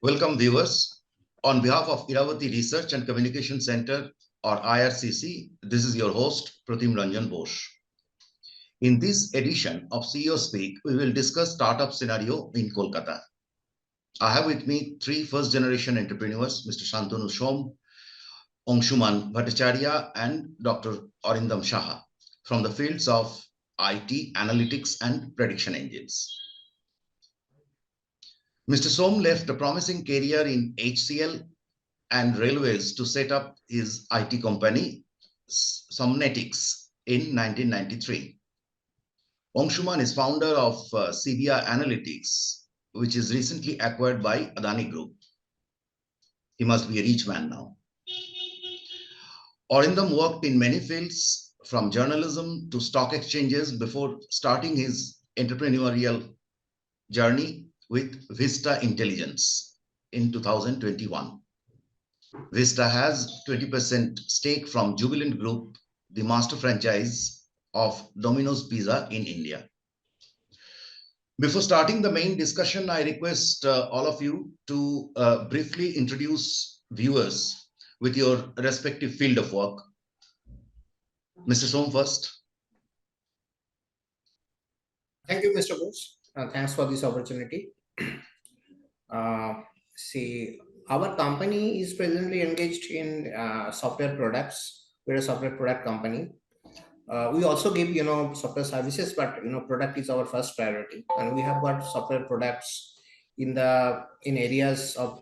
Welcome viewers. On behalf of Iravati Research and Communication Center or IRCC, this is your host Pratim Ranjan Bose. In this edition of CEO Speak, we will discuss startup scenario in Kolkata. I have with me three first-generation entrepreneurs, Mr. Shantanu Som, Angshuman Bhattacharya, and Dr. Arindam Saha from the fields of IT, analytics, and prediction engines. Mr. Som left a promising career in HCL and railways to set up his IT company, Somnetics, in 1993. Angshuman is founder of SIBIA Analytics, which is recently acquired by Adani Group. He must be a rich man now. Arindam worked in many fields, from journalism to stock exchanges, before starting his entrepreneurial journey with Vista Intelligence in 2021. Vista has 20% stake from Jubilant Group, the master franchise of Domino's Pizza in India. Before starting the main discussion, I request all of you to briefly introduce viewers with your respective field of work. Mr. Som first. Thank you, Mr. Bose. Thanks for this opportunity. Our company is presently engaged in software products. We're a software product company. We also give, software services, but product is our first priority, and we have got software products in areas of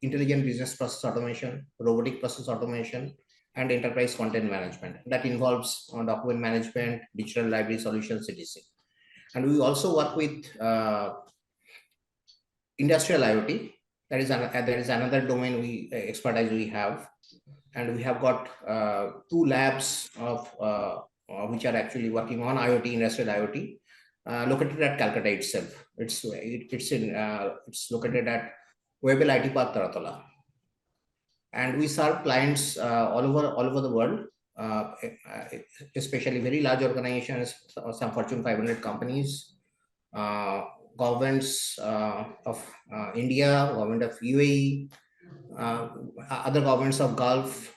intelligent business process automation, robotic process automation, and enterprise content management. That involves document management, digital library solutions, etc. And we also work with industrial IoT. There is another domain expertise we have, and we have got two labs of which are actually working on IoT, industrial IoT, located at Calcutta itself. It's located at Webel IT Park, Taratala, and we serve clients all over the world, especially very large organizations, some Fortune 500 companies, governments of India, government of UAE, other governments of Gulf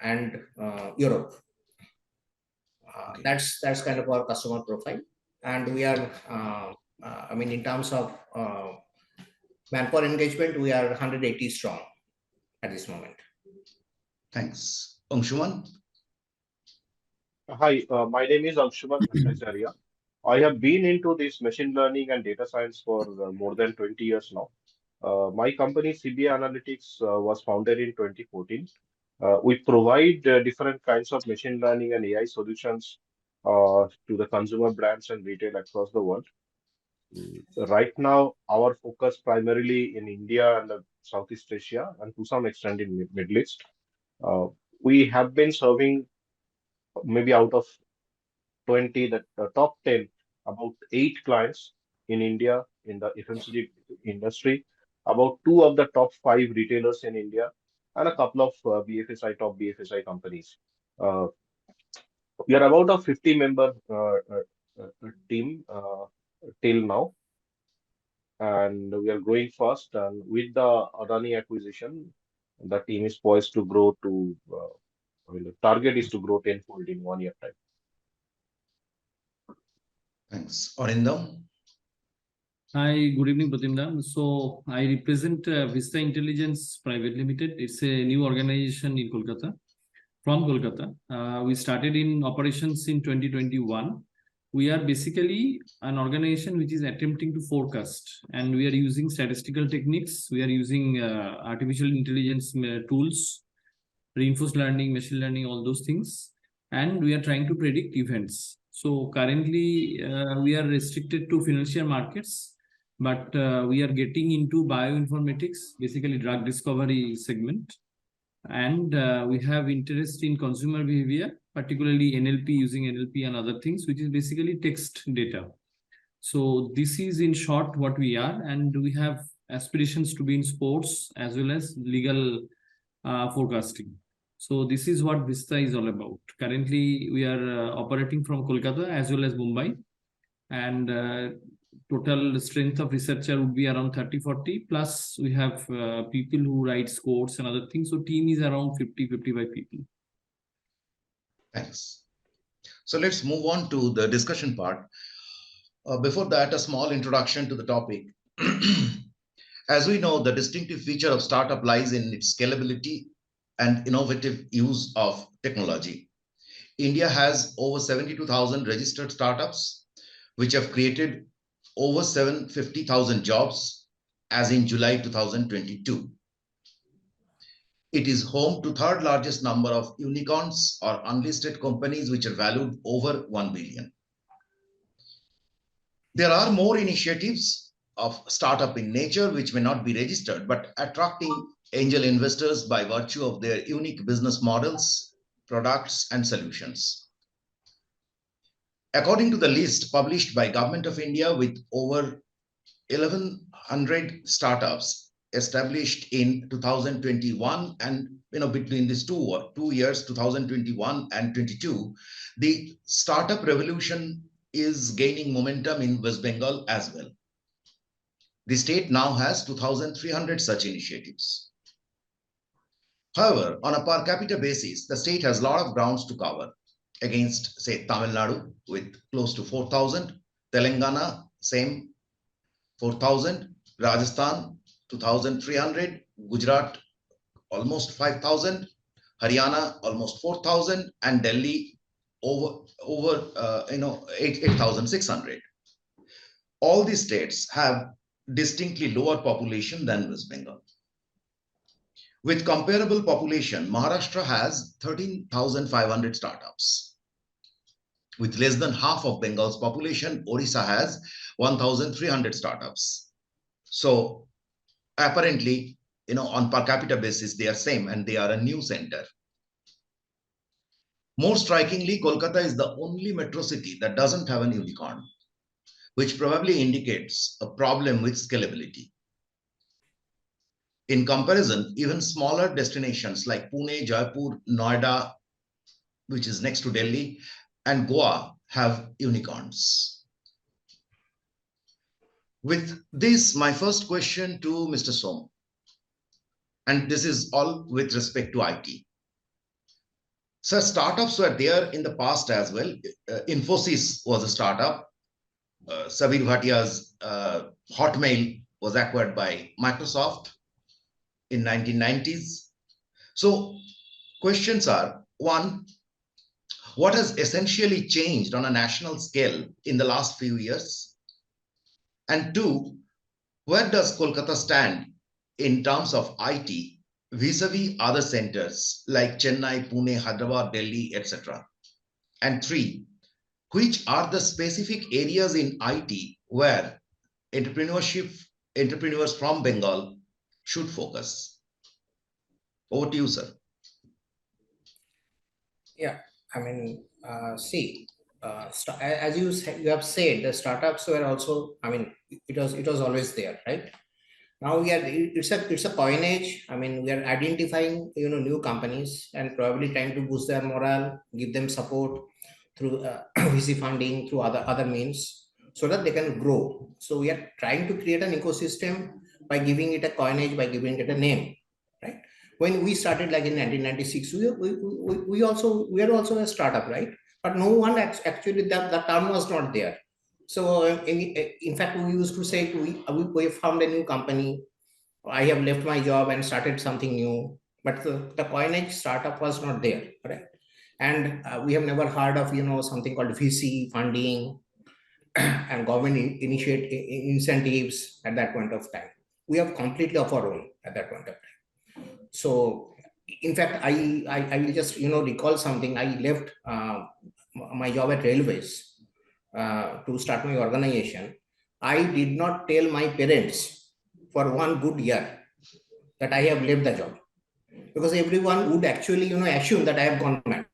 and Europe. That's kind of our customer profile, and we are, in terms of manpower engagement, we are 180 strong at this moment. Thanks. Angshuman? Hi, my name is Angshuman Bhattacharya. I have been into this machine learning and data science for more than 20 years now. My company, SIBIA Analytics, was founded in 2014. We provide different kinds of machine learning and AI solutions to the consumer brands and retail across the world. Right now, our focus primarily in India and Southeast Asia, and to some extent in Middle East. We have been serving maybe out of 20, the top 10, about 8 clients in India in the FMCG industry, about 2 of the top 5 retailers in India, and a couple of top BFSI companies. We are about a 50-member team till now, and we are growing fast. And with the Adani acquisition, the team is poised to grow to, the target is to grow tenfold in 1 year time. Thanks. Arindam? Hi, good evening, Pratim. So I represent Vista Intelligence Private Limited. It's a new organization in Kolkata, from Kolkata. We started in operations in 2021. We are basically an organization which is attempting to forecast, and we are using statistical techniques. We are using artificial intelligence tools, reinforced learning, machine learning, all those things, and we are trying to predict events. So currently, we are restricted to financial markets, but we are getting into bioinformatics, basically drug discovery segment. And we have interest in consumer behavior, particularly NLP, using NLP and other things, which is basically text data. So this is in short what we are, and we have aspirations to be in sports as well as legal forecasting. So this is what Vista is all about. Currently, we are operating from Kolkata as well as Mumbai. And total strength of researcher would be around 30-40, plus we have people who write scores and other things. So team is around 50-55 people. Thanks. So let's move on to the discussion part. Before that, a small introduction to the topic. As we know, the distinctive feature of startup lies in its scalability and innovative use of technology. India has over 72,000 registered startups, which have created over 750,000 jobs as in July 2022. It is home to third largest number of unicorns or unlisted companies which are valued over 1 billion. There are more initiatives of startup in nature which may not be registered, but attracting angel investors by virtue of their unique business models, products, and solutions. According to the list published by Government of India, with over 1,100 startups established in 2021, and between these two years, 2021 and 22, the startup revolution is gaining momentum in West Bengal as well. The state now has 2,300 such initiatives. However, on a per capita basis, the state has a lot of grounds to cover against, say, Tamil Nadu with close to 4,000, Telangana, same 4,000, Rajasthan, 2,300, Gujarat, almost 5,000, Haryana, almost 4,000, and Delhi, over 8,600. All these states have distinctly lower population than West Bengal. With comparable population, Maharashtra has 13,500 startups. With less than half of Bengal's population, Odisha has 1,300 startups. So apparently, on per capita basis, they are same and they are a new center. More strikingly, Kolkata is the only metro city that doesn't have an unicorn, which probably indicates a problem with scalability. In comparison, even smaller destinations like Pune, Jaipur, Noida, which is next to Delhi, and Goa have unicorns. With this, my first question to Mr. Som, and this is all with respect to IT. So startups were there in the past as well. Infosys was a startup. Sabir Bhatia's Hotmail was acquired by Microsoft in 1990s. So questions are, one, what has essentially changed on a national scale in the last few years? And two, where does Kolkata stand in terms of IT vis-a-vis other centers like Chennai, Pune, Hyderabad, Delhi, etc.? And three, which are the specific areas in IT where entrepreneurs from Bengal should focus? Over to you, sir. Yeah, I mean, see, as you have said, the startups were also, I mean, it was always there, right? Now it's a coinage. I mean, we are identifying new companies and probably trying to boost their morale, give them support through VC funding, through other means, so that they can grow. So we are trying to create an ecosystem by giving it a coinage, by giving it a name, right? When we started, like in 1996, we are also a startup, right? But no one actually, the term was not there. So in fact, we used to say we found a new company. I have left my job and started something new, but the coinage startup was not there, right? And we have never heard of something called VC funding and government incentives at that point of time. We have completely of our own at that point of time. So in fact, I will just recall something. I left my job at Railways to start my organization. I did not tell my parents for 1 good year that I have left the job, because everyone would actually assume that I have gone mad.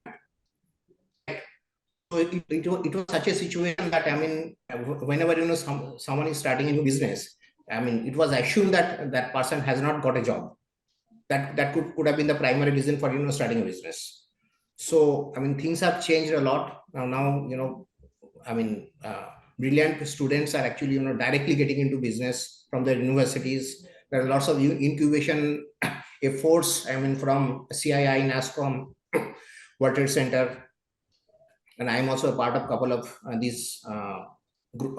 So it was such a situation that, I mean, whenever someone is starting a new business, I mean, it was assumed that that person has not got a job. That could have been the primary reason for starting a business. So I mean, things have changed a lot now. I mean, brilliant students are actually, directly getting into business from the universities. There are lots of incubation efforts, from CII, NASCOM, World Trade Center, and I'm also a part of a couple of these group,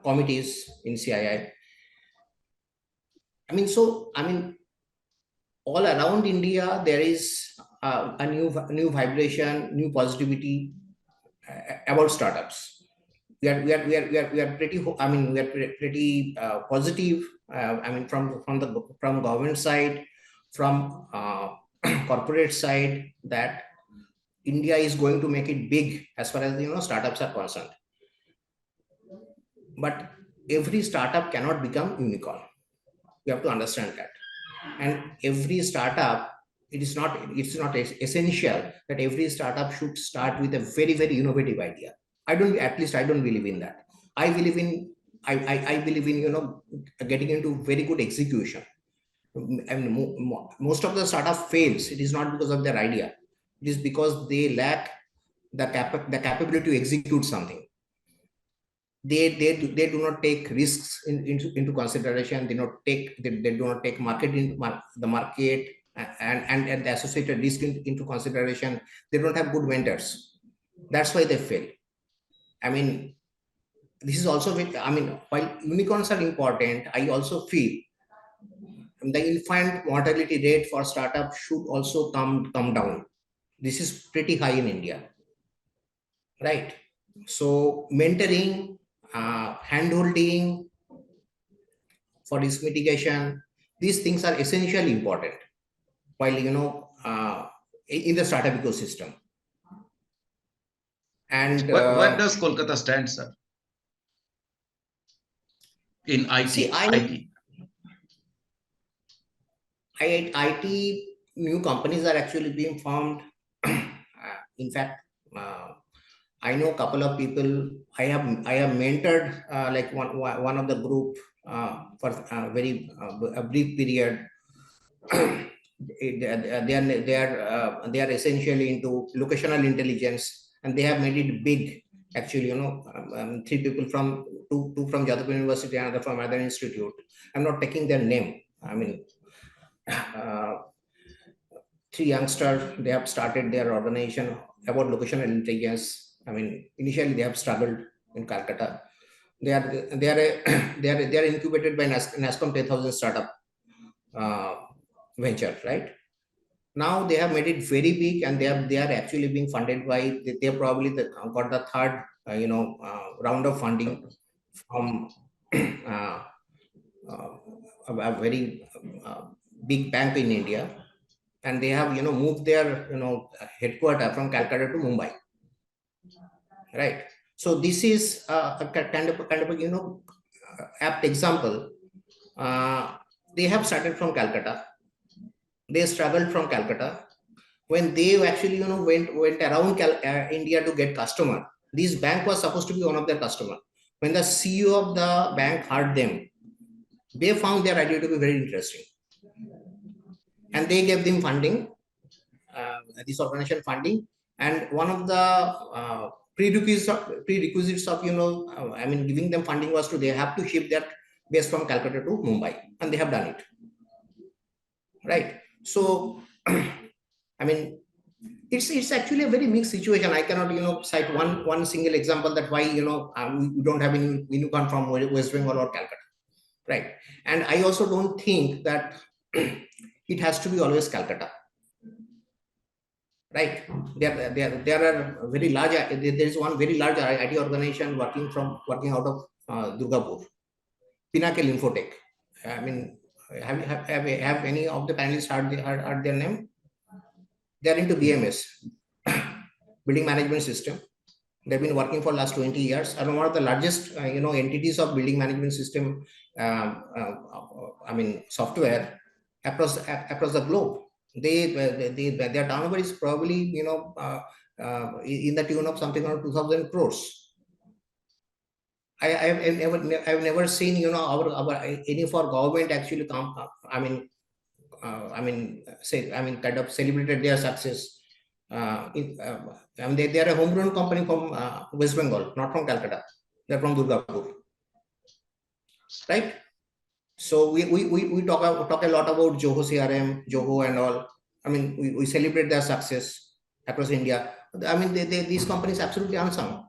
committees in CII. All around India, there is a new vibration, new positivity about startups. We are pretty positive. From government side, from corporate side, that India is going to make it big as far as startups are concerned. But every startup cannot become unicorn. You have to understand that. And every startup, it's not essential that every startup should start with a very, very innovative idea. I don't believe in that. I believe in getting into very good execution. And most of the startup fails. It is not because of their idea. It is because they lack the capability to execute something. They do not take risks into consideration. They do not take the market and the associated risk into consideration. They don't have good vendors. That's why they fail. This is also while unicorns are important, I also feel the infant mortality rate for startups should also come down. This is pretty high in India, right? So mentoring, hand-holding for risk mitigation, these things are essentially important while in the startup ecosystem. And where does Kolkata stand, sir, in IT? IT new companies are actually being formed. In fact, I know a couple of people. I have mentored like one of the group for a brief period. They are essentially into locational intelligence, and they have made it big. Actually, 3 people from two from Jadavpur University, another from another institute. I'm not taking their name. 3 youngsters, they have started their organization about locational intelligence. Initially they have struggled in Calcutta. They are incubated by NASCOM 10,000 startup venture, right? Now they have made it very big, and they are actually being funded by. They probably got the third round of funding from a very big bank in India, and they have moved their headquarters from Calcutta to Mumbai, right? So this is a kind of apt example. They have started from Calcutta. They struggled from Calcutta. When they actually went around India to get customer, this bank was supposed to be one of their customer. When the CEO of the bank heard them, they found their idea to be very interesting, and they gave them funding, this organization funding. And one of the prerequisites of giving them funding was they have to ship their base from Calcutta to Mumbai, and they have done it, right? So it's actually a very mixed situation. I cannot cite one single example that why we don't have any unicorn from West Bengal or Calcutta, right? And I also don't think that it has to be always Calcutta, right? There are very large. There is one very large IT organization working out of Durgapur, Pinnacle Infotech. Have any of the panelists heard their name? They are into BMS, building management system. They've been working for last 20 years. And one of the largest entities of building management system software across the globe. Their turnover is probably in the tune of something around 2,000 crores. I've never seen any of our government actually come. Kind of celebrated their success. They are a homegrown company from West Bengal, not from Calcutta. They're from Durgapur, right? So we talk a lot about Joho CRM, Joho and all. I mean, we celebrate their success across India. I mean, these companies absolutely unsung.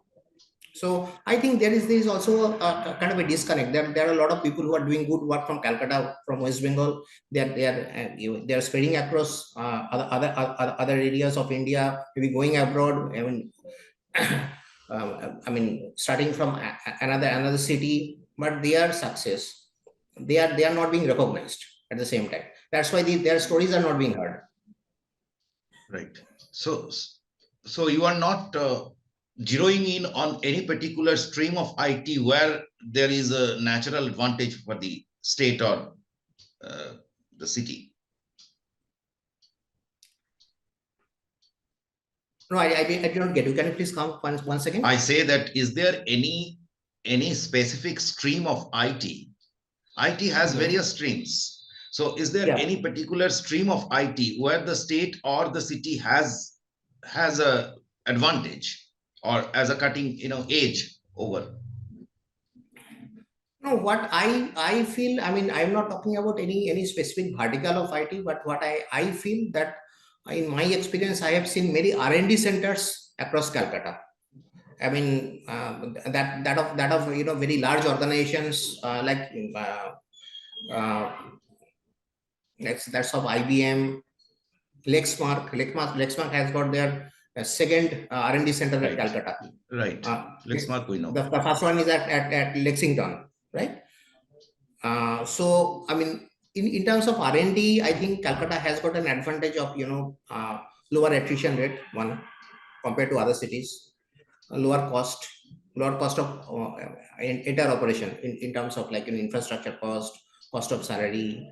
So I think there is also a kind of a disconnect. There are a lot of people who are doing good work from Calcutta, from West Bengal. They are spreading across other areas of India, maybe going abroad. I mean, starting from another city, but their success, they are not being recognized at the same time. That's why their stories are not being heard. Right. So you are not zeroing in on any particular stream of IT where there is a natural advantage for the state or the city. No, I did not get you. Can you please come once again? I say that, is there any specific stream of IT? IT has various streams. So is there any particular stream of IT where the state or the city has a advantage or as a cutting edge over? No, what I feel, I mean, I'm not talking about any specific vertical of IT, but what I feel that in my experience, I have seen many R&D centers across Calcutta. I mean, that of very large organizations like that's of IBM, Lexmark has got their second R&D center at Calcutta. Right. Lexmark, we know. The first one is at Lexington, right? So I mean, in terms of R&D, I think Calcutta has got an advantage of lower attrition rate, one, compared to other cities, lower cost of entire operation in terms of like infrastructure cost of salary.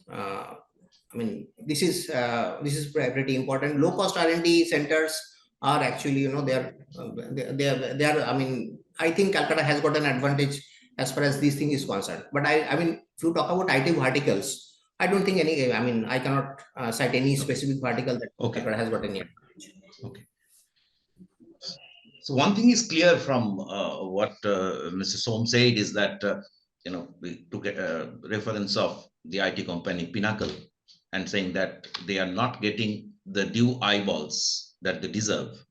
I mean, this is pretty important. Low cost R&D centers are actually they are. I mean, I think Calcutta has got an advantage as far as this thing is concerned. But I mean, if you talk about IT verticals, I don't think any. I mean, I cannot cite any specific vertical that Calcutta has got any advantage. Okay. So one thing is clear from what Mr. Som said is that we took a reference of the IT company Pinnacle and saying that they are not getting the due eyeballs that they deserve.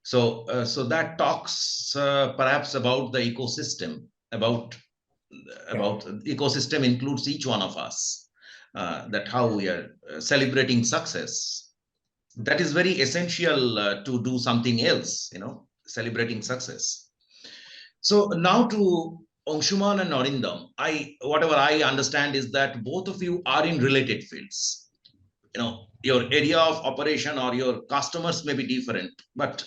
So that talks perhaps about the ecosystem, about ecosystem includes each one of us, that how we are celebrating success. That is very essential to do something else, celebrating success. So now to Angshuman and Arindam, whatever I understand is that both of you are in related fields. Your area of operation or your customers may be different, but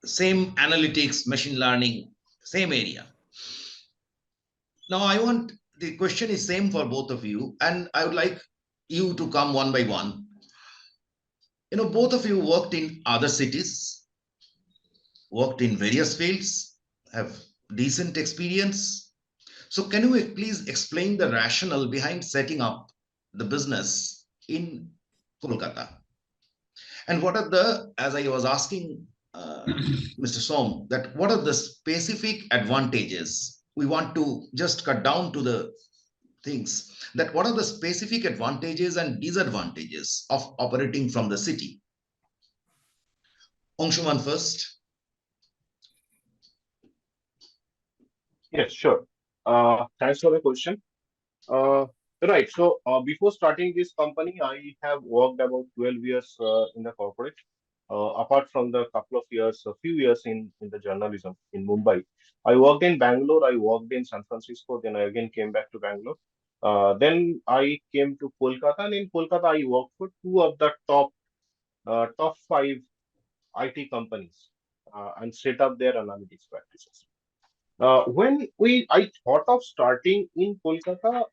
same analytics, machine learning, same area. Now the question is same for both of you, and I would like you to come one by one. Both of you worked in other cities, worked in various fields, have decent experience. So can you please explain the rationale behind setting up the business in Kolkata? And what are as I was asking Mr. Som, that what are the specific advantages? We want to just cut down to the things, that what are the specific advantages and disadvantages of operating from the city? Angshuman first. Yes, sure. Thanks for the question. Right. So before starting this company, I have worked about 12 years in the corporate. Apart from the couple of years, a few years in the journalism in Mumbai. I worked in Bangalore, I worked in San Francisco, then I again came back to Bangalore. Then I came to Kolkata, and in Kolkata, I worked for two of the top five IT companies and set up their analytics practices. When I thought of starting in Kolkata,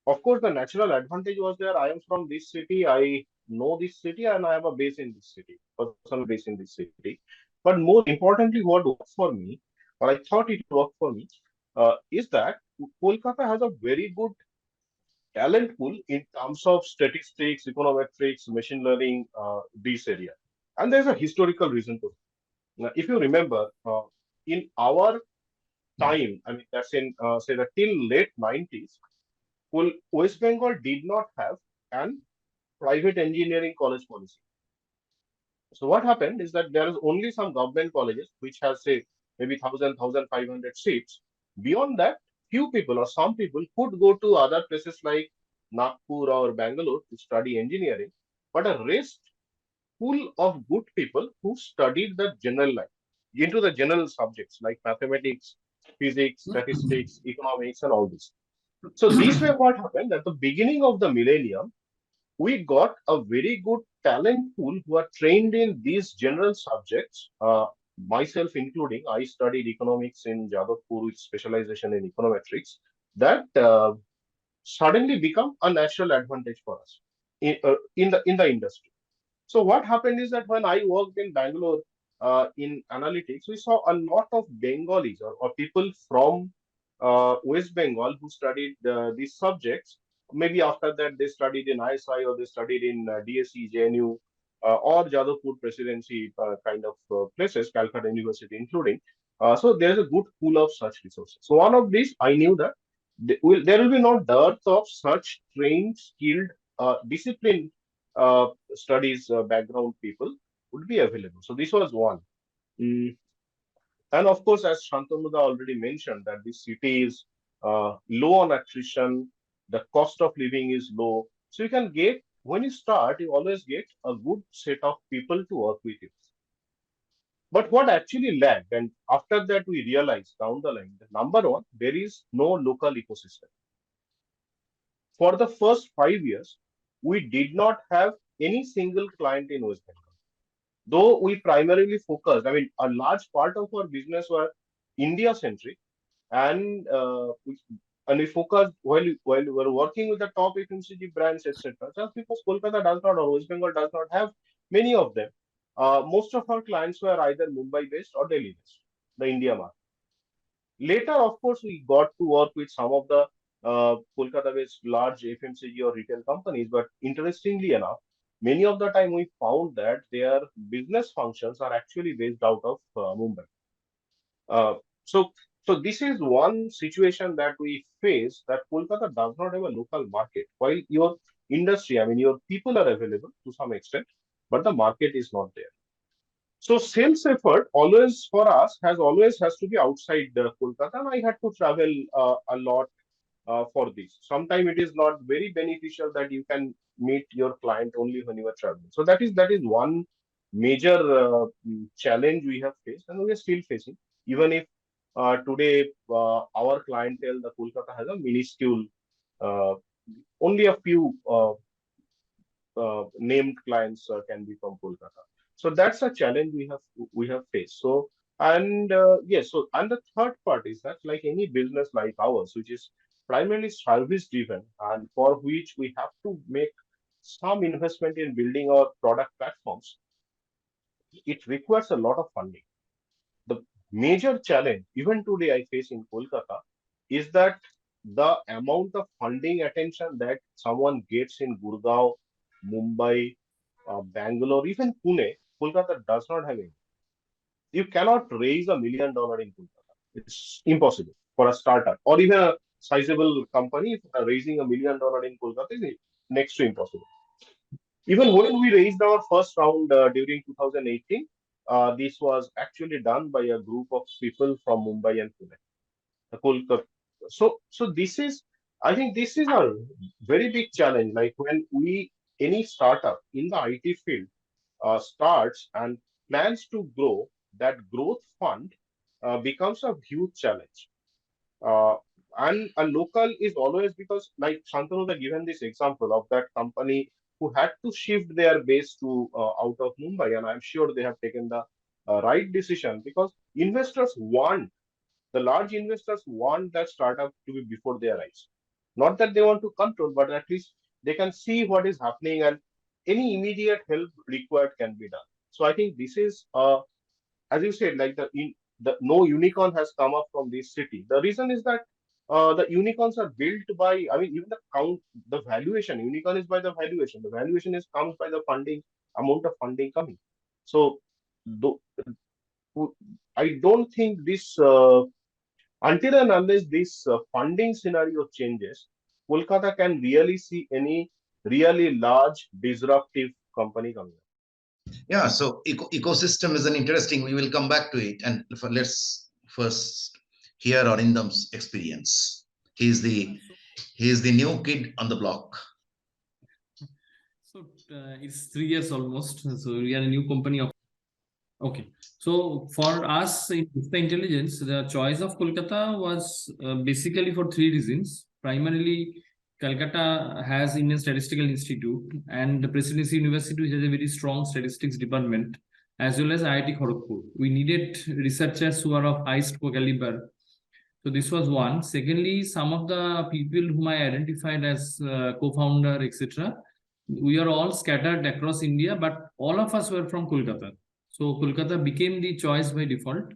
of course, the natural advantage was there. I am from this city. I know this city, and I have a base in this city, personal base in this city. But more importantly, what worked for me, or I thought it worked for me, is that Kolkata has a very good talent pool in terms of statistics, econometrics, machine learning, this area. And there's a historical reason to it. Now, if you remember, in our time, I mean, that's in, say, the till late 90s, West Bengal did not have an private engineering college policy. So what happened is that there is only some government colleges which has, say, maybe 1,500 seats. Beyond that, few people or some people could go to other places like Nagpur or Bangalore to study engineering, but a rest full of good people who studied the general line into the general subjects like mathematics, physics, statistics, economics, and all this. So this way, what happened at the beginning of the millennium, we got a very good talent pool who are trained in these general subjects. Myself including, I studied economics in Jadavpur with specialization in econometrics. That suddenly become a natural advantage for us in the industry. So what happened is that when I worked in Bangalore in analytics, we saw a lot of Bengalis or people from West Bengal who studied these subjects. Maybe after that they studied in ISI or they studied in DSE, JNU, or Jadavpur Presidency kind of places, Calcutta University including. So there's a good pool of such resources. So one of these, I knew that there will be no dearth of such trained, skilled, disciplined studies background people would be available. So this was one. Mm. And of course, as Shantanu already mentioned, that this city is low on attrition, the cost of living is low. So you can get, when you start, you always get a good set of people to work with you. But what actually lagged, and after that we realized down the line, that number one, there is no local ecosystem. For the first 5 years, we did not have any single client in West Bengal. Though we primarily focused, I mean, a large part of our business were India centric, and we focused while we were working with the top FMCG brands, etc. Just because Kolkata does not or West Bengal does not have many of them, most of our clients were either Mumbai based or Delhi based, the India market. Later, of course, we got to work with some of the Kolkata-based large FMCG or retail companies. But interestingly enough, many of the time we found that their business functions are actually based out of Mumbai. Uh, so, so this is one situation that we face, that Kolkata does not have a local market. While your industry, I mean, your people are available to some extent, but the market is not there. So sales effort always for us has to be outside Kolkata, and I had to travel a lot for this. Sometimes it is not very beneficial that you can meet your client only when you are traveling. So that is one major challenge we have faced, and we are still facing. Even if today our clientele, the Kolkata, has a minuscule, uh, only a few named clients can be from Kolkata. So that's a challenge we have faced. So and yes, so and the third part is that, like any business like ours, which is primarily service driven and for which we have to make some investment in building our product platforms, it requires a lot of funding. The major challenge even today I face in Kolkata is that the amount of funding attention that someone gets in Gurgaon, Mumbai, Bangalore, even Pune, Kolkata does not have any. You cannot raise $1 million in Kolkata. It's impossible for a startup or even a sizable company. Raising $1 million in Kolkata is next to impossible. Even when we raised our first round during 2018, this was actually done by a group of people from Mumbai and Pune. Kolkata. So this is, I think this is a very big challenge. Like when any startup in the IT field starts and plans to grow, that growth fund becomes a huge challenge. Uh, and a local is always, because like Shantanu has given this example of that company who had to shift their base to out of Mumbai, and I'm sure they have taken the right decision, because investors want, the large investors want that startup to be before their eyes. Not that they want to control, but at least they can see what is happening, and any immediate help required can be done. So I think this is, as you said, like the no unicorn has come up from this city. The reason is that the unicorns are built by, I mean, even the valuation, unicorn is by the valuation. The valuation is comes by the funding, amount of funding coming. So, I don't think this Until and unless this funding scenario changes, Kolkata can really see any really large disruptive company coming up. Yeah, so ecosystem is an interesting, we will come back to it. And let's first hear Arindam's experience. He's the new kid on the block. So it's 3 years almost. So we are a new company of. Okay. So for us in Vista Intelligence, the choice of Kolkata was basically for 3 reasons. Primarily, Calcutta has Indian Statistical Institute and the Presidency University, which has a very strong statistics department, as well as IIT Kharagpur. We needed researchers who are of highest caliber. So this was one. Secondly, some of the people whom I identified as co-founder, etc., we are all scattered across India, but all of us were from Kolkata. So Kolkata became the choice by default.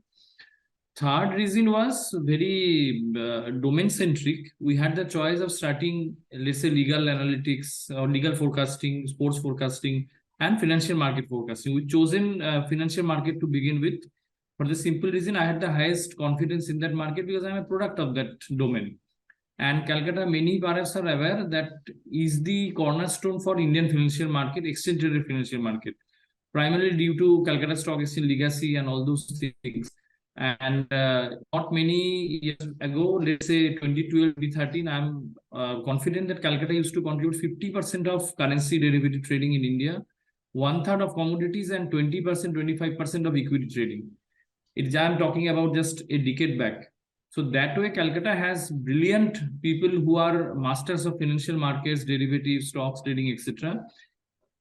Third reason was very domain-centric. We had the choice of starting, let's say, legal analytics or legal forecasting, sports forecasting, and financial market forecasting. We chosen financial market to begin with for the simple reason I had the highest confidence in that market because I'm a product of that domain. And Calcutta, many perhaps are aware that is the cornerstone for Indian financial market, exchange-traded financial market, primarily due to Calcutta Stock Exchange legacy and all those things. And not many years ago, let's say 2012, 2013, I'm confident that Calcutta used to contribute 50% of currency derivative trading in India, 1/3 of commodities, and 20%, 25% of equity trading. I'm talking about just a decade back. So that way, Calcutta has brilliant people who are masters of financial markets, derivatives, stocks, trading, etc.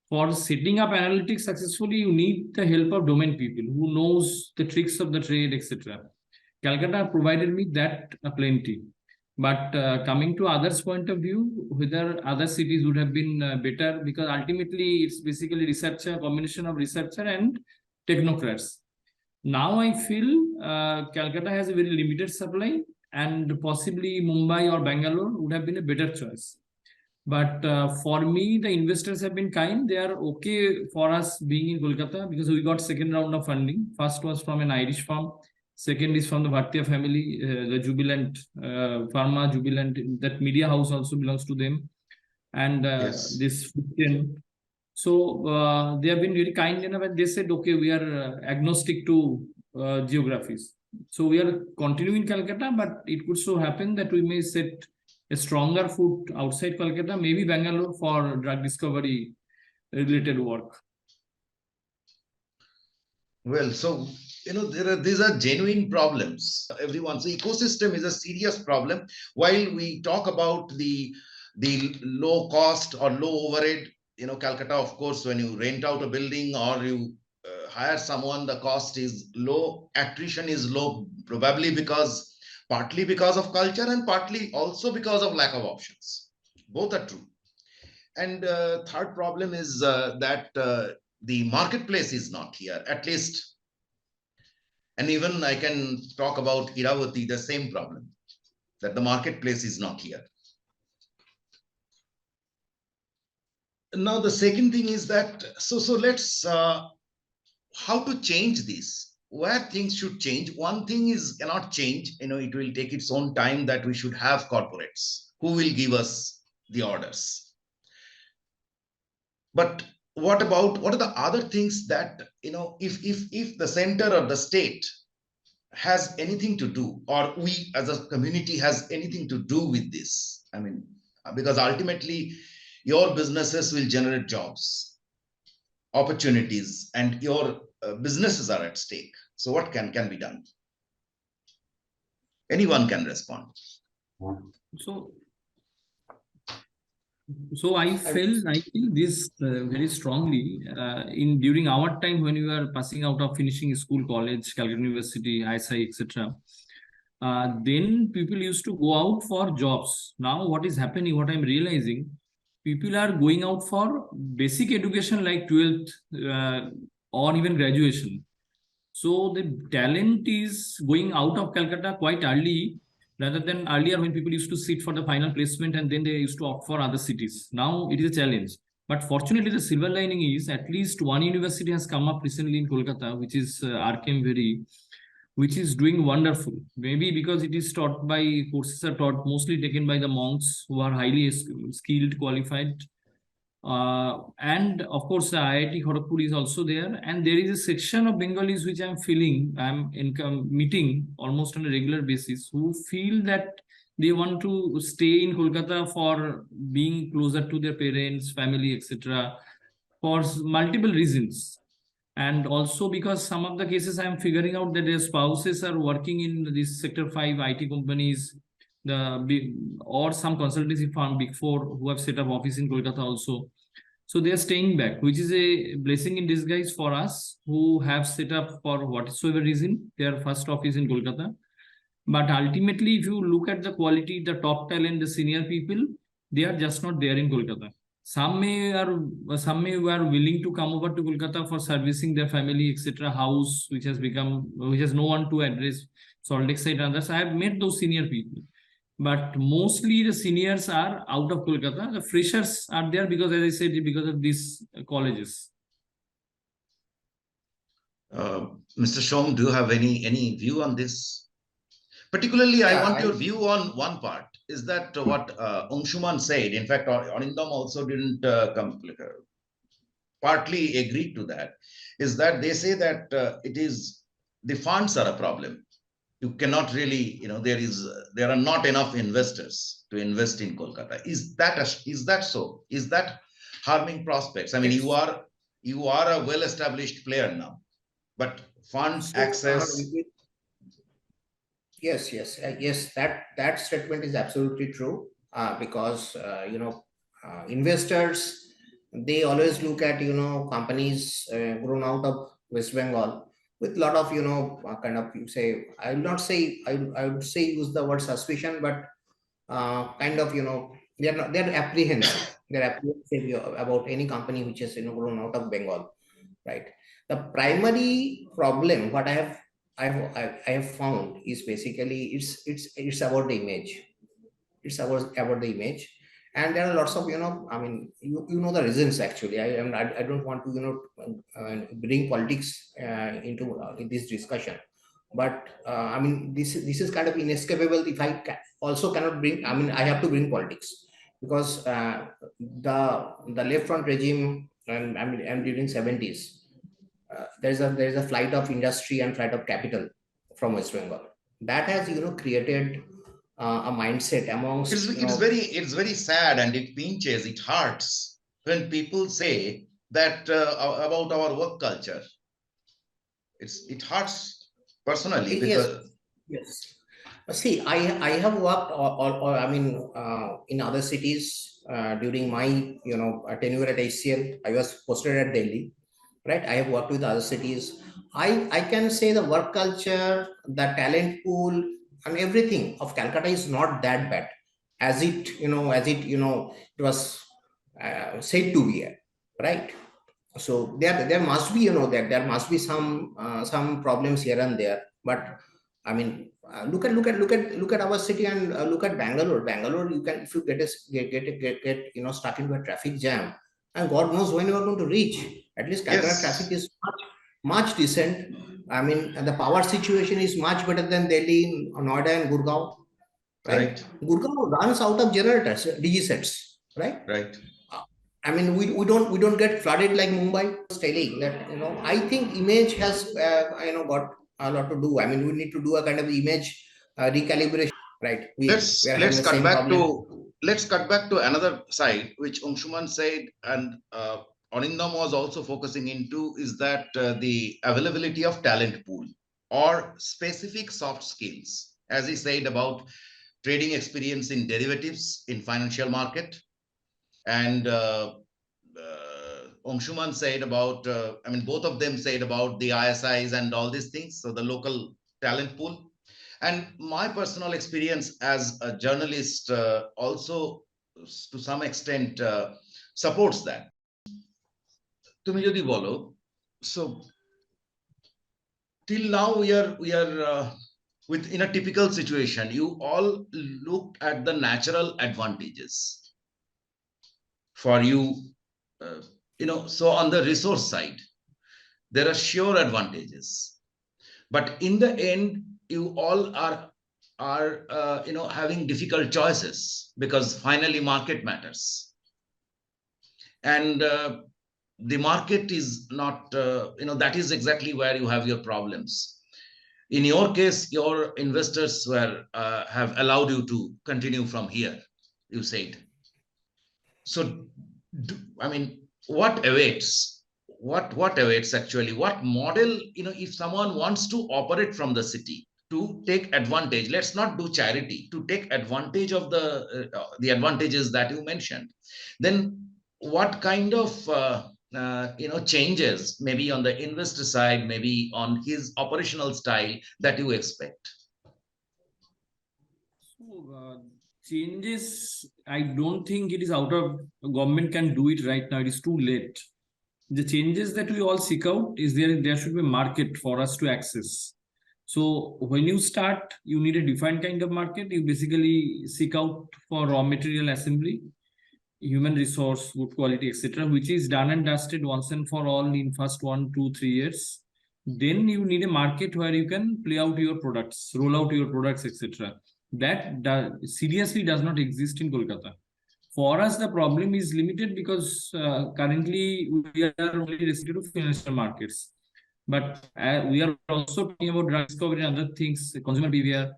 For setting up analytics successfully, you need the help of domain people who knows the tricks of the trade, etc. Calcutta provided me that plenty. But coming to others' point of view, whether other cities would have been better, because ultimately it's basically researcher, combination of researcher and technocrats. Now I feel Calcutta has a very limited supply and possibly Mumbai or Bangalore would have been a better choice. But for me, the investors have been kind. They are okay for us being in Kolkata because we got second round of funding. First was from an Irish firm. Second is from the Bhattacharya family, the Jubilant, Pharma Jubilant, that media house also belongs to them. And Yes. this 15. So they have been really kind enough and they said, okay, we are agnostic to geographies. So we are continuing Calcutta, but it could so happen that we may set a stronger foot outside Kolkata, maybe Bangalore for drug discovery related work. Well, so these are genuine problems. Everyone's ecosystem is a serious problem. While we talk about the low cost or low overhead, Calcutta, of course, when you rent out a building or you hire someone, the cost is low, attrition is low, probably partly because of culture and partly also because of lack of options. Both are true. And third problem is that the marketplace is not here, at least. And even I can talk about Iravati, the same problem, that the marketplace is not here. Now, the second thing is that, so let's, how to change this, where things should change. One thing is cannot change, it will take its own time, that we should have corporates who will give us the orders. But what are the other things that, if the center or the state has anything to do, or we as a community has anything to do with this? I mean, because ultimately your businesses will generate jobs, opportunities, and your businesses are at stake. So what can be done? Anyone can respond. So I feel this very strongly during our time when we were passing out of finishing school, college, Calcutta University, ISI, etc. Then people used to go out for jobs. Now what is happening, what I'm realizing, people are going out for basic education like 12th or even graduation. So the talent is going out of Calcutta quite early, rather than earlier when people used to sit for the final placement and then they used to opt for other cities. Now it is a challenge. But fortunately, the silver lining is at least one university has come up recently in Kolkata, which is RKM Very, which is doing wonderful. Maybe because it is taught by, courses are taught mostly taken by the monks who are highly skilled, qualified. And of course, the IIT Kharagpur is also there. And there is a section of Bengalis which I'm meeting almost on a regular basis, who feel that they want to stay in Kolkata for being closer to their parents, family, etc., for multiple reasons. And also because some of the cases I'm figuring out that their spouses are working in these Sector 5 IT companies, or some consultancy firm, Big Four, who have set up office in Kolkata also. So they are staying back, which is a blessing in disguise for us who have set up for whatsoever reason their first office in Kolkata. But ultimately, if you look at the quality, the top talent, the senior people, they are just not there in Kolkata. Some may were willing to come over to Kolkata for servicing their family, etc. House, which has no one to address. Salt Lake side and others. I have met those senior people, but mostly the seniors are out of Kolkata. The freshers are there because, as I said, because of these colleges. Mr. Shom, do you have any view on this? Particularly, I want your view on one part. Is that what Angshuman said? In fact, Arindam also didn't partly agree to that. Is that they say that the funds are a problem. You cannot really, there are not enough investors to invest in Kolkata. Is that so? Is that harming prospects? I mean, you are a well-established player now, but funds access. Yes. That statement is absolutely true, because investors, they always look at companies grown out of West Bengal with a lot of kind of, you say, I will not say, I would say use the word suspicion, but kind of they're apprehensive. They're apprehensive about any company which is grown out of Bengal, right? The primary problem what I have found is basically it's about the image. It's about the image, and there are lots of I mean, you know the reasons actually. I don't want to bring politics into in this discussion, but I mean, this is kind of inescapable. If I also cannot bring, I mean, I have to bring politics, because the left front regime, and during 70s, there's a flight of industry and flight of capital from West Bengal that has created a mindset amongst It's very sad, and it pinches, it hurts when people say that about our work culture. It hurts personally because yes. See, I have worked or I mean in other cities during my tenure at HCL. I was posted at Delhi, right? I have worked with other cities. I can say the work culture, the talent pool, and everything of Calcutta is not that bad as it was said to be, right? So there must be there must be some problems here and there, but I mean, look at our city, and look at Bangalore. Bangalore, you can, if you get stuck into a traffic jam, and God knows when you are going to reach. At least Calcutta traffic is much decent. I mean, and the power situation is much better than Delhi, Noida, and Gurgaon. Right? Gurgaon runs out of generators, DG sets, right? Right. I mean, we don't get flooded like Mumbai. Telling that I think image has got a lot to do. I mean, we need to do a kind of image recalibration, right? Let's cut back to another side, which Angshuman said, and Arindam was also focusing into, is that the availability of talent pool or specific soft skills, as he said about trading experience in derivatives in financial market, and Angshuman said about, I mean, both of them said about the ISIs and all these things, so the local talent pool. And my personal experience as a journalist also, to some extent, supports that. তুমি যদি বলো, so till now we are in a typical situation. You all looked at the natural advantages for you, so on the resource side, there are sure advantages. But in the end, you all are having difficult choices, because finally market matters. And the market is not, that is exactly where you have your problems. In your case, your investors have allowed you to continue from here, you said. So, what awaits? What awaits actually? What model, if someone wants to operate from the city to take advantage, let's not do charity, to take advantage of the advantages that you mentioned, then what kind of changes, maybe on the investor side, maybe on his operational style, that you expect? So, changes, I don't think it is out of government can do it right now. It is too late. The changes that we all seek out is there should be a market for us to access. So when you start, you need a defined kind of market. You basically seek out for raw material assembly, human resource, good quality, etc., which is done and dusted once and for all in first 1, 2, 3 years. Then you need a market where you can play out your products, roll out your products, etc. That seriously does not exist in Kolkata. For us, the problem is limited because currently we are only restricted to financial markets. But we are also talking about drug discovery and other things, consumer behavior,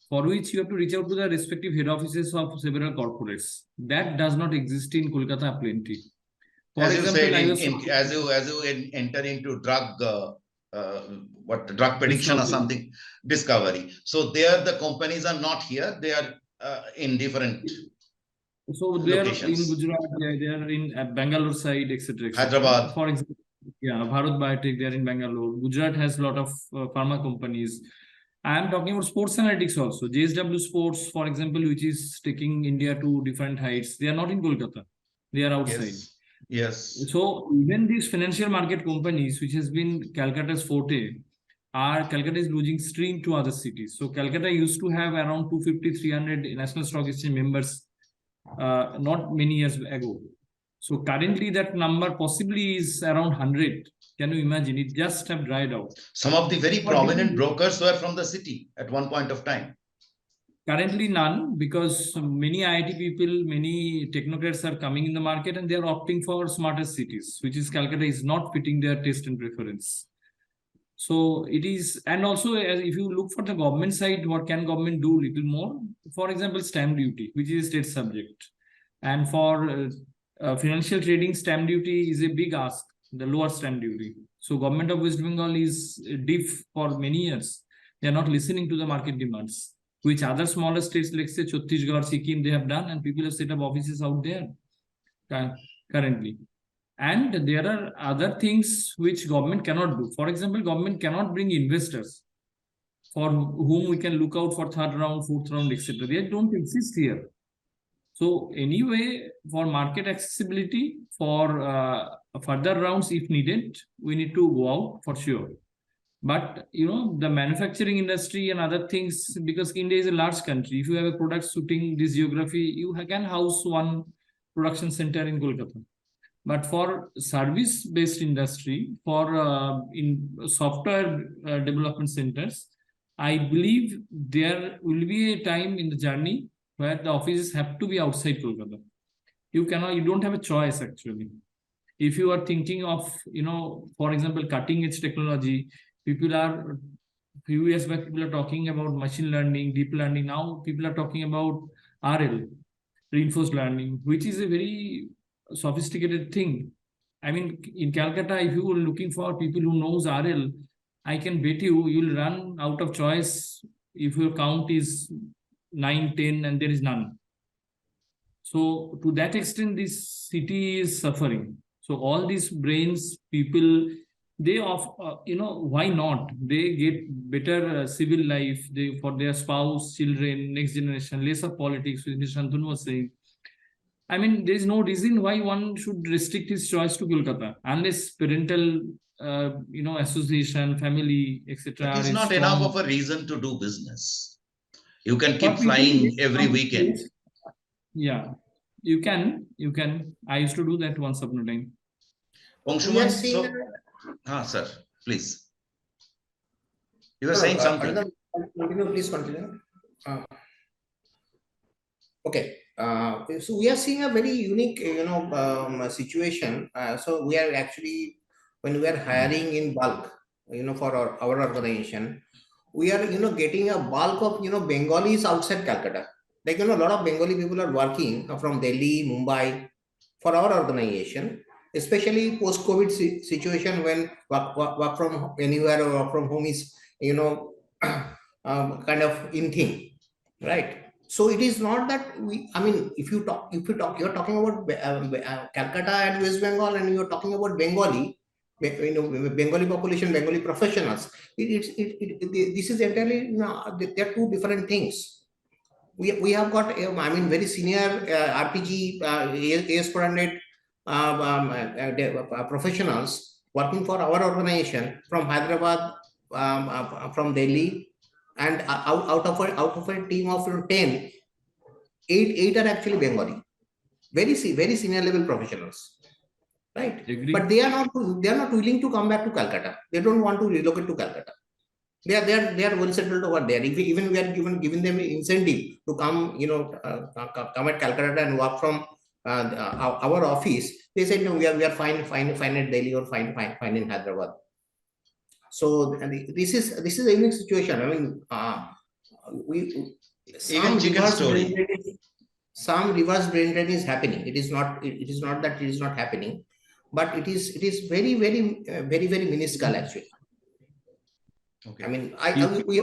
for which you have to reach out to the respective head offices of several corporates. That does not exist in Kolkata plenty. For As example, you said, as you enter into drug prediction or something, discovery. So there the companies are not here; they are in different. So they are locations. in Gujarat, they are in Bangalore side, etc. Hyderabad. For example, Bharat Biotech, they are in Bangalore. Gujarat has a lot of pharma companies. I am talking about sports analytics also. JSW Sports, for example, which is taking India to different heights. They are not in Kolkata. They are outside. Yes. So even these financial market companies, which has been Calcutta's forte, Calcutta is losing stream to other cities. So Calcutta used to have around 250, 300 National Stock Exchange members not many years ago. So currently that number possibly is around 100. Can you imagine? It just have dried out. Some of the very prominent brokers were from the city at one point of time. Currently none, because many IIT people, many technocrats are coming in the market and they are opting for smarter cities, which is Calcutta is not fitting their taste and preference. So it is, and also if you look for the government side, what can government do little more? For example, stamp duty, which is a state subject. And for financial trading, stamp duty is a big ask, the lower stamp duty. So government of West Bengal is deaf for many years. They are not listening to the market demands, which other smaller states like say Chhattisgarh, Sikkim, they have done, and people have set up offices out there currently. And there are other things which government cannot do. For example, government cannot bring investors for whom we can look out for third round, fourth round, etc. They don't exist here. So anyway, for market accessibility, for further rounds if needed, we need to go out for sure. But the manufacturing industry and other things, because India is a large country, if you have a product suiting this geography, you can house one production center in Kolkata. But for service-based industry, for in software development centers, I believe there will be a time in the journey where the offices have to be outside Kolkata. You don't have a choice actually. If you are thinking of, for example, cutting edge technology, few years back, people are talking about machine learning, deep learning. Now people are talking about RL, reinforced learning, which is a very sophisticated thing. I mean, in Calcutta, if you are looking for people who knows RL, I can bet you'll run out of choice if your count is 9, 10, and there is none. So to that extent, this city is suffering. So all these brains, people, they why not? They get better civil life, for their spouse, children, next generation, less of politics, which Mr. Shantanu was saying. I mean, there is no reason why one should restrict his choice to Kolkata, unless parental, association, family, etc. It is not enough of a reason to do business. You can keep flying every weekend. Yeah, you can. I used to do that once upon a time. Angshuman, sir, please. You were saying something. Arindam, continue, please continue. Okay. So we are seeing a very unique, situation. So we are actually, when we are hiring in bulk, for our organization, we are, getting a bulk of, Bengalis outside Calcutta. Like, a lot of Bengali people are working from Delhi, Mumbai for our organization, especially post-COVID situation when work from anywhere or work from home is, kind of in thing, right? So it is not that I mean, if you talk, you're talking about Calcutta and West Bengal, and you're talking about Bengali, Bengali population, Bengali professionals. This is entirely, they're two different things. We have got, I mean, very senior RPG, AS400 professionals working for our organization from Hyderabad, from Delhi, and out of a team of 10, eight are actually Bengali, very senior level professionals, right? Agree. But they are not willing to come back to Calcutta. They don't want to relocate to Calcutta. They are well settled over there. If even we are giving them incentive to come, come at Calcutta and work from our office, they said no, we are fine at Delhi, or fine in Hyderabad. So this is a unique situation. I mean, some reverse brain drain is happening. It is not that it is not happening, but it is very minuscule actually. Okay. I mean, we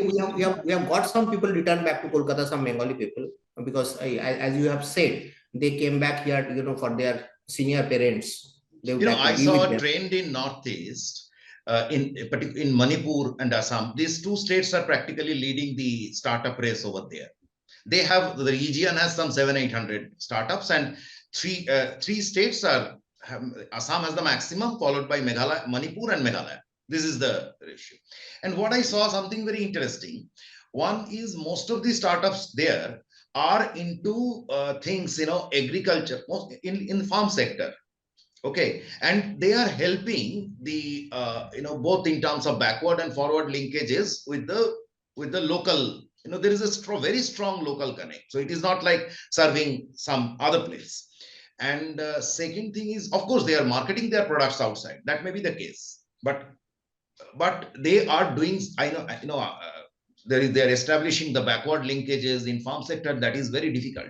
have got some people return back to Kolkata, some Bengali people, because as you have said, they came back here, for their senior parents. I saw a trend in Northeast, in Manipur and Assam. These two states are practically leading the startup race over there. They have, the region has some 700-800 startups, and three states are, Assam has the maximum, followed by Meghalaya, Manipur and Meghalaya. This is the ratio. And what I saw, something very interesting. One is most of the startups there are into things, agriculture, in the farm sector. Okay, and they are helping the both in terms of backward and forward linkages with the local. There is a very strong local connect. So it is not like serving some other place. And second thing is, of course, they are marketing their products outside. That may be the case, but they are doing, they are establishing the backward linkages in farm sector. That is very difficult.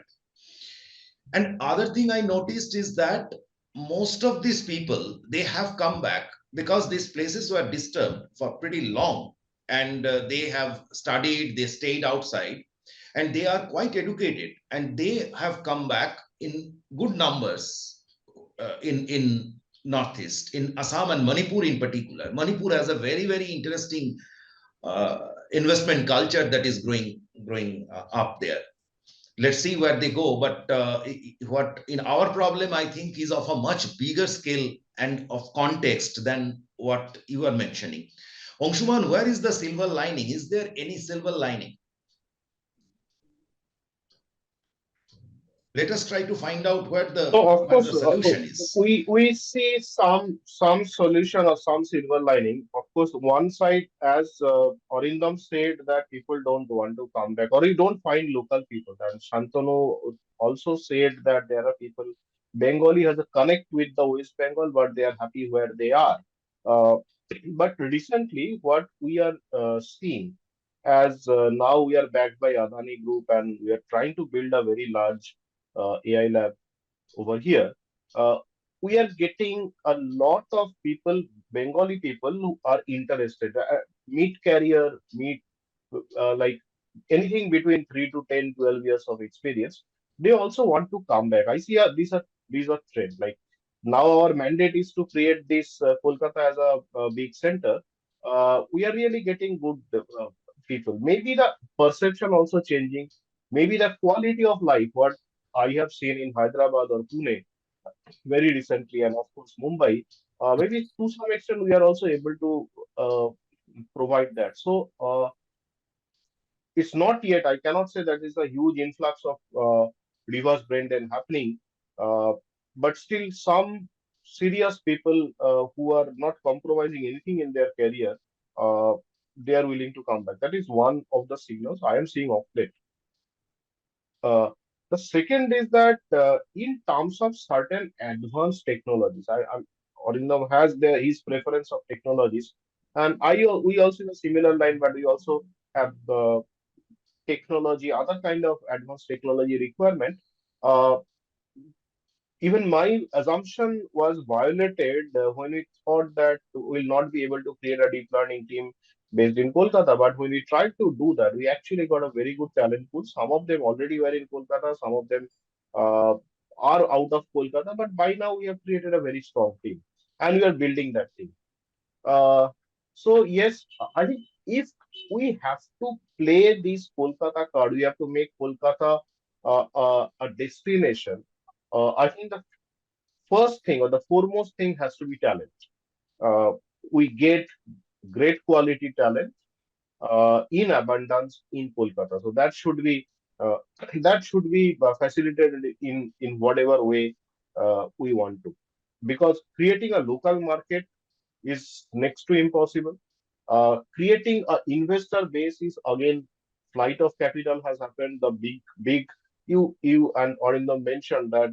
And other thing I noticed is that most of these people, they have come back because these places were disturbed for pretty long, and they have studied, they stayed outside, and they are quite educated, and they have come back in good numbers in Northeast, in Assam and Manipur in particular. Manipur has a very interesting investment culture that is growing up there. Let's see where they go. But what in our problem, I think, is of a much bigger scale and of context than what you are mentioning. Angshuman, where is the silver lining? Is there any silver lining? Let us try to find out where the solution is. We see some solution or some silver lining. Of course, one side, as Arindam said, that people don't want to come back, or you don't find local people. And Shantanu also said that there are people, Bengali has a connect with the West Bengal, but they are happy where they are. But recently, what we are seeing, as now we are backed by Adani Group, and we are trying to build a very large AI lab over here, we are getting a lot of people, Bengali people, who are interested. Meet career, meet like anything between 3 to 10, 12 years of experience. They also want to come back. I see these are trends. Like now, our mandate is to create this Kolkata as a big center. We are really getting good people. Maybe the perception also changing. Maybe the quality of life, what I have seen in Hyderabad or Pune very recently, and of course Mumbai, maybe to some extent we are also able to provide that. So it's not yet, I cannot say that is a huge influx of reverse brain drain happening, but still some serious people who are not compromising anything in their career, they are willing to come back. That is one of the signals I am seeing of late. The second is that in terms of certain advanced technologies, Arindam has his preference of technologies, and we also in a similar line, but we also have technology, other kind of advanced technology requirement. Uh, Even my assumption was violated when we thought that we'll not be able to create a deep learning team based in Kolkata. But when we tried to do that, we actually got a very good talent pool. Some of them already were in Kolkata, some of them uh, are out of Kolkata. But by now, we have created a very strong team and we are building that team. Uh, so, yes, I think if we have to play this Kolkata card, we have to make Kolkata a destination. I think the first thing or the foremost thing has to be talent. Uh, we get great quality talent in abundance in Kolkata, so that should be uh, facilitated in whatever way we want to. Because creating a local market is next to impossible. Creating an investor base is again flight of capital has happened. The big you and Arindam mentioned that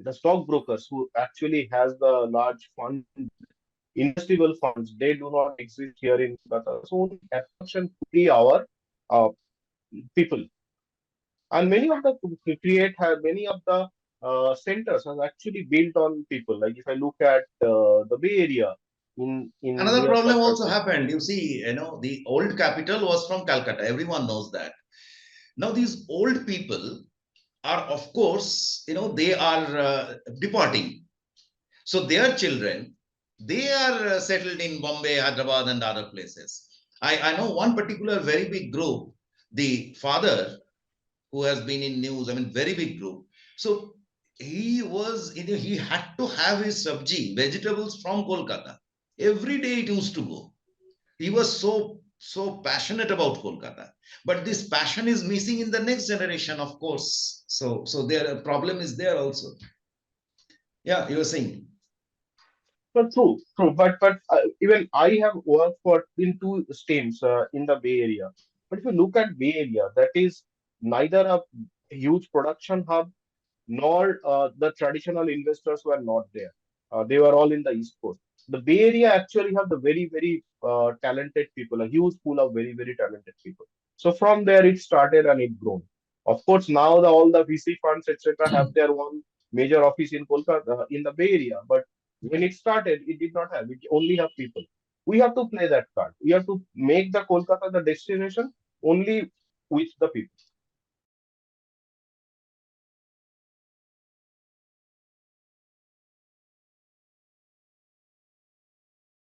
the stockbrokers who actually has the large fund, investable funds, they do not exist here in Kolkata. So only attraction to be our uh, people. And many of the many of the centers are actually built on people. Like if I look at the Bay Area in Another near problem San also happened. You see, the old capital was from Calcutta. Everyone knows that. Now these old people are, of course, they are departing. So their children, they are settled in Bombay, Hyderabad, and other places. I know one particular very big group, the father who has been in news, I mean, very big group. So he had to have his sabji, vegetables from Kolkata. Every day it used to go. He was so passionate about Kolkata. But this passion is missing in the next generation, of course. So their problem is there also. Yeah, you were saying. But true. But even I have worked for in two streams in the Bay Area. But if you look at Bay Area, that is neither a huge production hub nor the traditional investors were not there. They were all in the East Coast. The Bay Area actually have the very talented people, a huge pool of very talented people. So from there it started and it grown. Of course, now all the VC funds etc. have their one major office in Kolkata in the Bay Area, but when it started, it did not have. It only have people. We have to play that card. We have to make the Kolkata the destination only with the people.